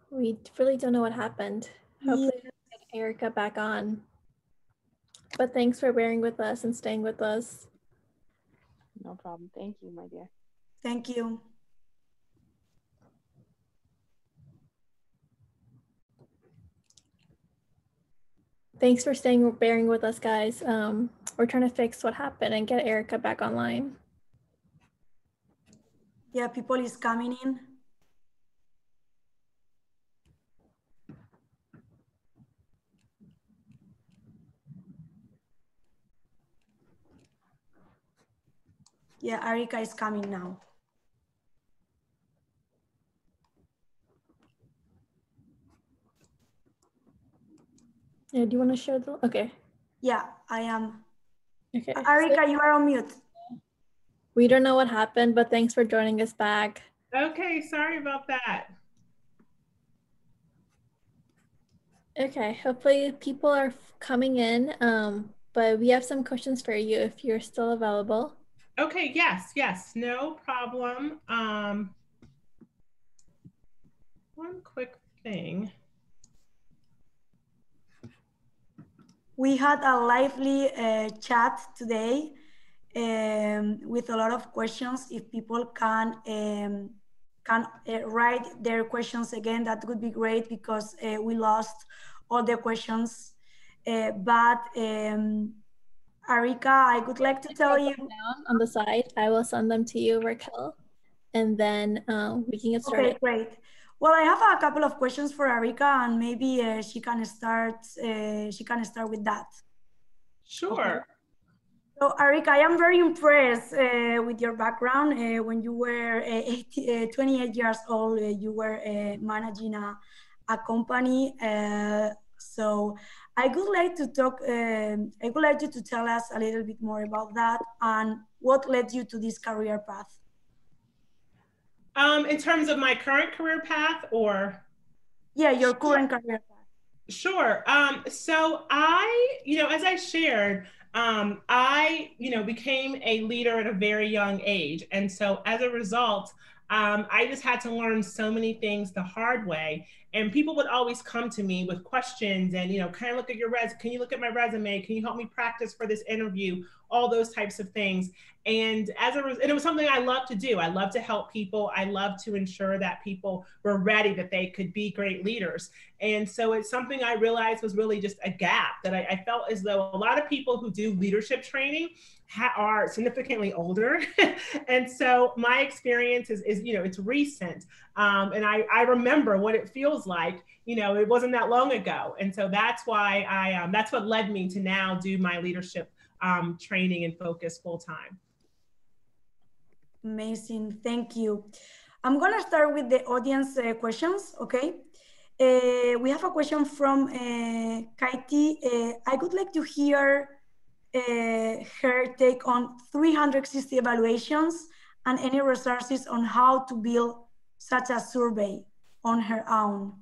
We really don't know what happened. Hopefully we can get Arika back on. But thanks for bearing with us and staying with us. No problem. Thank you, my dear. Thank you. Thanks for bearing with us, guys. We're trying to fix what happened and get Arika back online. Yeah, people is coming in. Yeah, Arika is coming now. Yeah, do you want to share the, okay. Yeah, I am. Okay. Arika, so, you are on mute. We don't know what happened, but thanks for joining us back. Okay, sorry about that. Okay, hopefully people are coming in. but we have some questions for you if you're still available. Okay, yes, no problem. One quick thing. We had a lively chat today with a lot of questions. If people can write their questions again, that would be great, because we lost all the questions. But Arika, I would like to tell you. Down on the side, I will send them to you, Raquel, and then we can get started. Okay, great. Well, I have a couple of questions for Arika, and maybe she can start. She can start with that. Sure. Okay. So, Arika, I am very impressed with your background. When you were 28 years old, you were managing a company. So, I would like to talk. I would like you to tell us a little bit more about that and what led you to this career path. In terms of my current career path, or? Yeah, your current career path. Sure. So I, as I shared, I, became a leader at a very young age. And so as a result, I just had to learn so many things the hard way. And people would always come to me with questions and, can I look at your can you look at my resume? Can you help me practice for this interview? All those types of things. And and it was something I love to do. I love to help people. I love to ensure that people were ready, that they could be great leaders. And so it's something I realized was really just a gap, that I felt as though a lot of people who do leadership training are significantly older. And so my experience is it's recent. And I remember what it feels like, it wasn't that long ago. And so that's why that's what led me to now do my leadership training and focus full time. Amazing, thank you. I'm gonna start with the audience questions, okay? We have a question from Katie. I would like to hear her take on 360 evaluations and any resources on how to build such a survey on her own.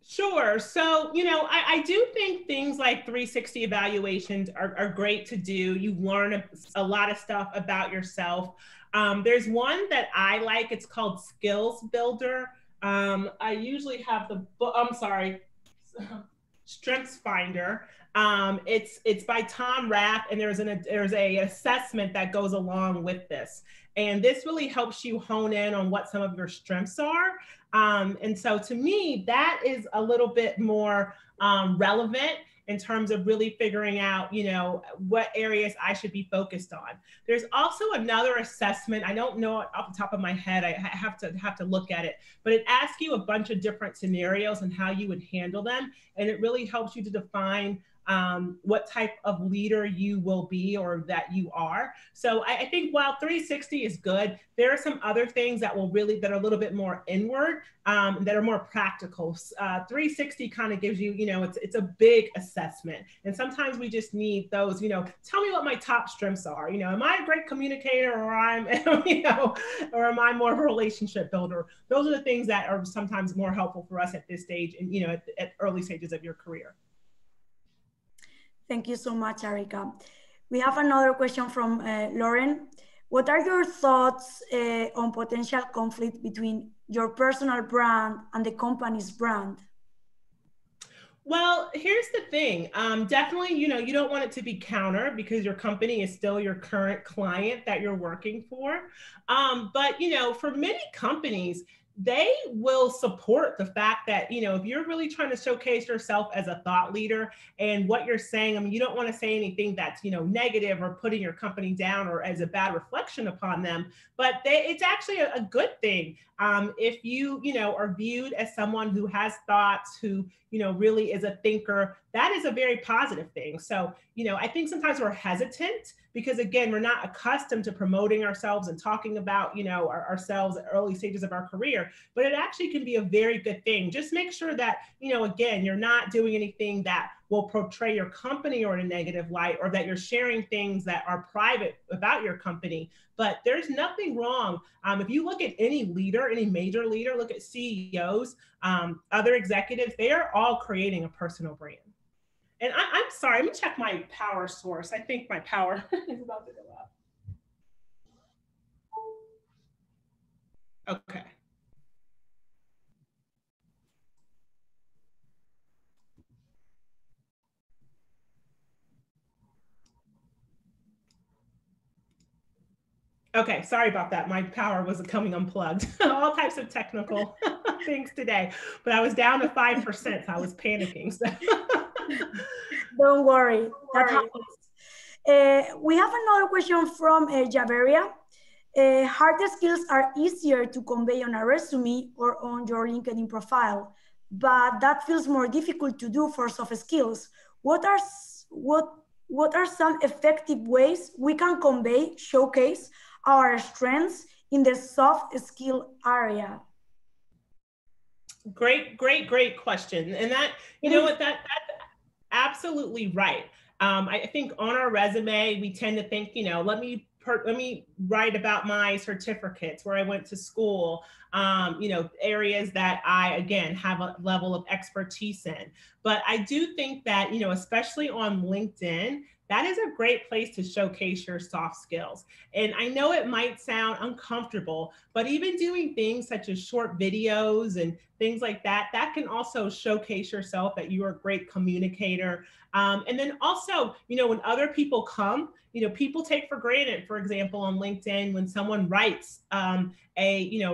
Sure. So, I do think things like 360 evaluations are great to do. You learn a lot of stuff about yourself. There's one that I like. It's called Skills Builder. I usually have Strengths Finder. It's by Tom Rath, and there's a assessment that goes along with this. And this really helps you hone in on what some of your strengths are. And so to me, that is a little bit more relevant in terms of really figuring out, what areas I should be focused on. There's also another assessment. I don't know it off the top of my head. I have to look at it, but it asks you a bunch of different scenarios and how you would handle them. And it really helps you to define what type of leader you will be or that you are. So I think while 360 is good, there are some other things that are a little bit more inward, that are more practical. 360 kind of gives you, it's a big assessment. And sometimes we just need those, tell me what my top strengths are. Am I a great communicator, or or am I more of a relationship builder? Those are the things that are sometimes more helpful for us at this stage and, at early stages of your career. Thank you so much, Arika. We have another question from Lauren. What are your thoughts on potential conflict between your personal brand and the company's brand? Well, here's the thing. Definitely, you don't want it to be counter, because your company is still your current client that you're working for. But, for many companies, they will support the fact that, if you're really trying to showcase yourself as a thought leader and what you're saying, you don't want to say anything that's, negative or putting your company down or as a bad reflection upon them, but it's actually a good thing. If you, are viewed as someone who has thoughts, who, really is a thinker, that is a very positive thing. So, I think sometimes we're hesitant because, again, we're not accustomed to promoting ourselves and talking about, ourselves at early stages of our career, but it actually can be a very good thing. Just make sure that, again, you're not doing anything that will portray your company or in a negative light, or that you're sharing things that are private about your company. But there's nothing wrong. If you look at any leader, any major leader, look at CEOs, other executives, they are all creating a personal brand. And I'm sorry, let me check my power source. I think my power is about to go up. Okay. Okay, sorry about that. My power was coming unplugged. All types of technical things today, but I was down to 5%, so I was panicking. So. Don't worry, that happens. We have another question from Javeria. Harder skills are easier to convey on a resume or on your LinkedIn profile, but that feels more difficult to do for soft skills. What are some effective ways we can showcase our strengths in the soft skill area? Great question. And that, you know what, that's absolutely right. I think on our resume, we tend to think, you know, let me write about my certificates, where I went to school, you know, areas that I, again, have a level of expertise in. But I do think that, you know, especially on LinkedIn, that is a great place to showcase your soft skills. And I know it might sound uncomfortable, but even doing things such as short videos and things like that, that can also showcase yourself, that you are a great communicator. And then also, you know, when other people come, you know, people take for granted, for example, on LinkedIn, when someone writes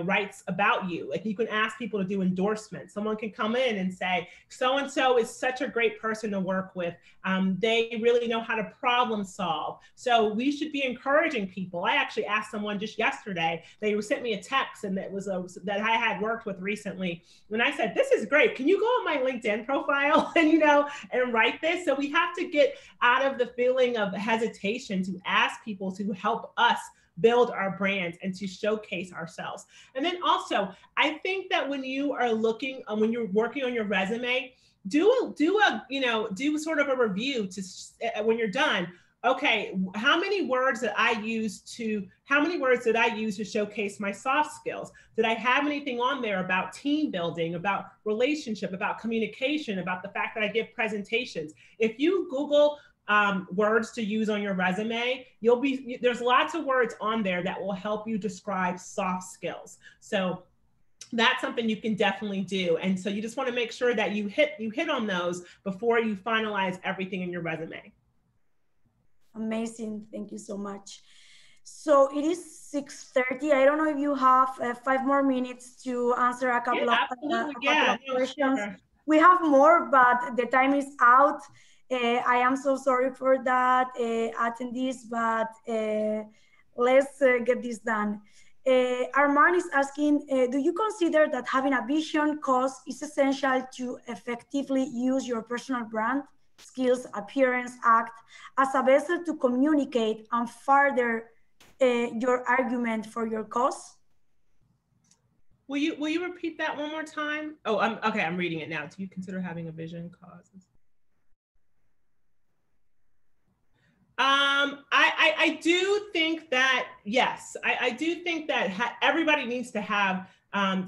writes about you, like you can ask people to do endorsements. Someone can come in and say, so-and-so is such a great person to work with. They really know how to problem solve. So we should be encouraging people. I actually asked someone just yesterday, they sent me a text, and that was that I had worked with recently. When I said, this is great, can you go on my LinkedIn profile and, you know, and write this? So we have to get out of the feeling of hesitation to ask people to help us build our brands and to showcase ourselves. And then also, I think that when you are looking, when you're working on your resume, do sort of a review to when you're done. Okay, how many words did I use to showcase my soft skills? Did I have anything on there about team building, about relationship, about communication, about the fact that I give presentations? If you Google words to use on your resume, there's lots of words on there that will help you describe soft skills. So that's something you can definitely do. And so you just want to make sure that you hit on those before you finalize everything in your resume. Amazing. Thank you so much. So it is 6:30. I don't know if you have 5 more minutes to answer a couple of questions. Sure. We have more, but the time is out. I am so sorry for that, attendees, but let's get this done. Armand is asking, do you consider that having a vision cause is essential to effectively use your personal brand, skills, appearance, act as a vessel to communicate and further your argument for your cause? Will you repeat that one more time? Oh, I'm reading it now. Do you consider having a vision causes? I do think that, yes, I do think that everybody needs to have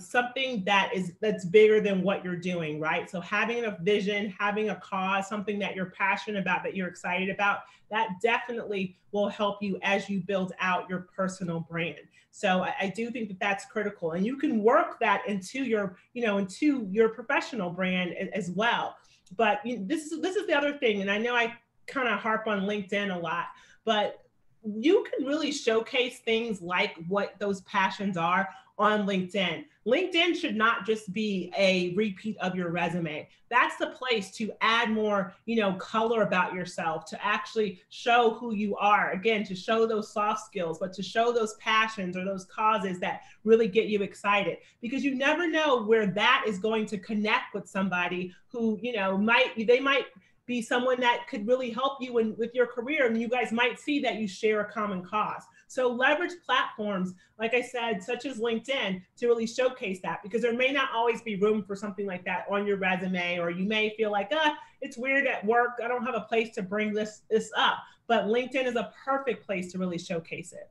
something that's bigger than what you're doing, right? So having a vision, having a cause, something that you're passionate about, that you're excited about, that definitely will help you as you build out your personal brand. So I do think that that's critical, and you can work that into your professional brand as well. But this is the other thing, and I know I kind of harp on LinkedIn a lot, but you can really showcase things like what those passions are on LinkedIn. LinkedIn should not just be a repeat of your resume. That's the place to add more, color about yourself, to actually show who you are. Again, to show those soft skills, but to show those passions or those causes that really get you excited, because you never know where that is going to connect with somebody who, might be someone that could really help you with your career, and you guys might see that you share a common cause. So leverage platforms, like I said, such as LinkedIn, to really showcase that, because there may not always be room for something like that on your resume, or you may feel like, it's weird at work, I don't have a place to bring this up. But LinkedIn is a perfect place to really showcase it.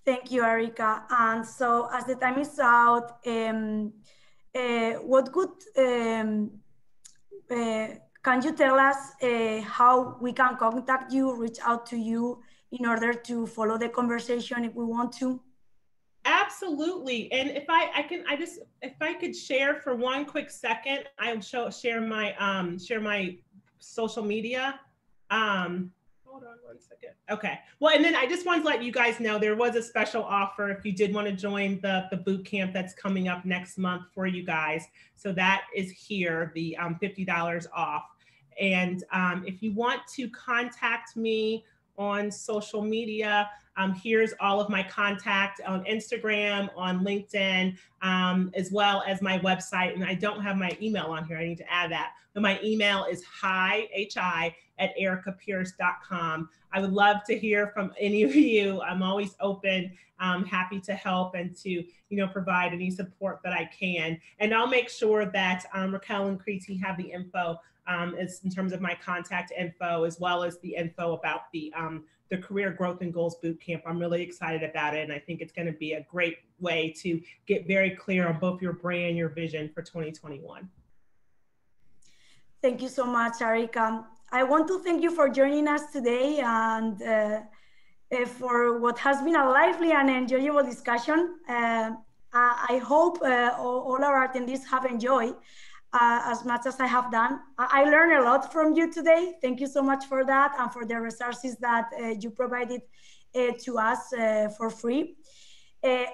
Thank you, Arika. And so as the time is out, what good can you tell us how we can contact you, reach out to you in order to follow the conversation if we want to? Absolutely. And if I could share for one quick second, I'll share my social media. Hold on one second. Okay. Well, and then I just wanted to let you guys know there was a special offer if you did want to join the boot camp that's coming up next month for you guys. So that is here, the $50 off. And if you want to contact me on social media, here's all of my contact on Instagram, on LinkedIn, as well as my website. And I don't have my email on here. I need to add that. But my email is hi@arikapierce.com. I would love to hear from any of you. I'm always open, happy to help and to provide any support that I can. And I'll make sure that Raquel and Kriti have the info in terms of my contact info, as well as the info about the Career Growth and Goals Bootcamp. I'm really excited about it, and I think it's going to be a great way to get very clear on both your brand and your vision for 2021. Thank you so much, Arika. I want to thank you for joining us today and for what has been a lively and enjoyable discussion. I hope all our attendees have enjoyed as much as I have done. I learned a lot from you today. Thank you so much for that and for the resources that you provided to us for free.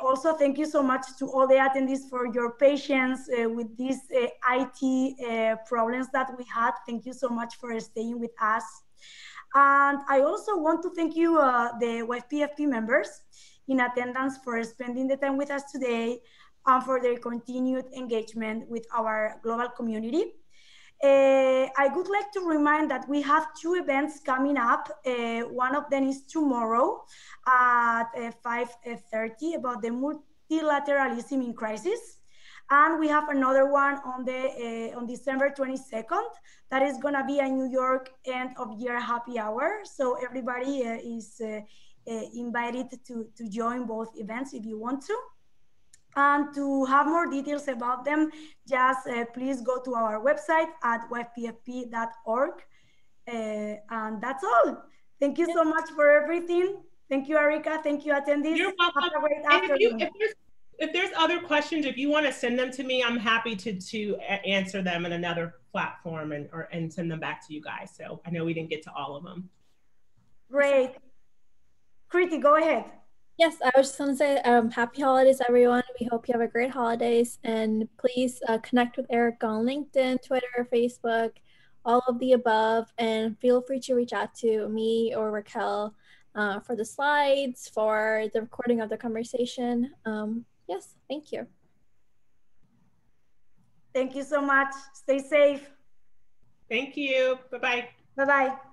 Also, thank you so much to all the attendees for your patience with these IT problems that we had. Thank you so much for staying with us. And I also want to thank you, the YPFP members in attendance, for spending the time with us today and for their continued engagement with our global community. I would like to remind that we have two events coming up. One of them is tomorrow at 5:30 about the multilateralism in crisis. And we have another one on December 22nd that is going to be a New York end of year happy hour. So everybody is invited to join both events if you want to. And to have more details about them, just please go to our website at ypfp.org. And that's all. Thank you so much for everything. Thank you, Arika. Thank you, attendees. You're welcome. Have a great afternoon. If there's other questions, if you want to send them to me, I'm happy to answer them in another platform and send them back to you guys. So I know we didn't get to all of them. Great. Kriti, go ahead. Yes, I was just going to say happy holidays, everyone. We hope you have a great holidays. And please connect with Eric on LinkedIn, Twitter, Facebook, all of the above. And feel free to reach out to me or Raquel for the slides, for the recording of the conversation. Yes, thank you. Thank you so much. Stay safe. Thank you. Bye-bye. Bye-bye.